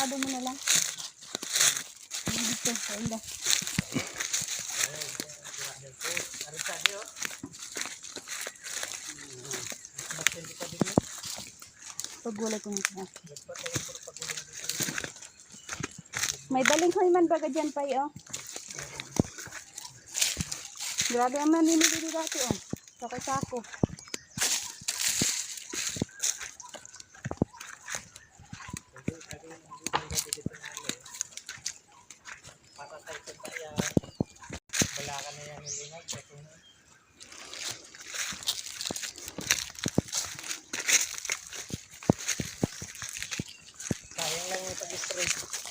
Isarado mo na lang. Dito, ayun. Pagulat ko nito. May balinghoy man baga dyan pa oh. Grabe ang maninili dati oh. Sako-sako. Sayang lang yung pag-straight.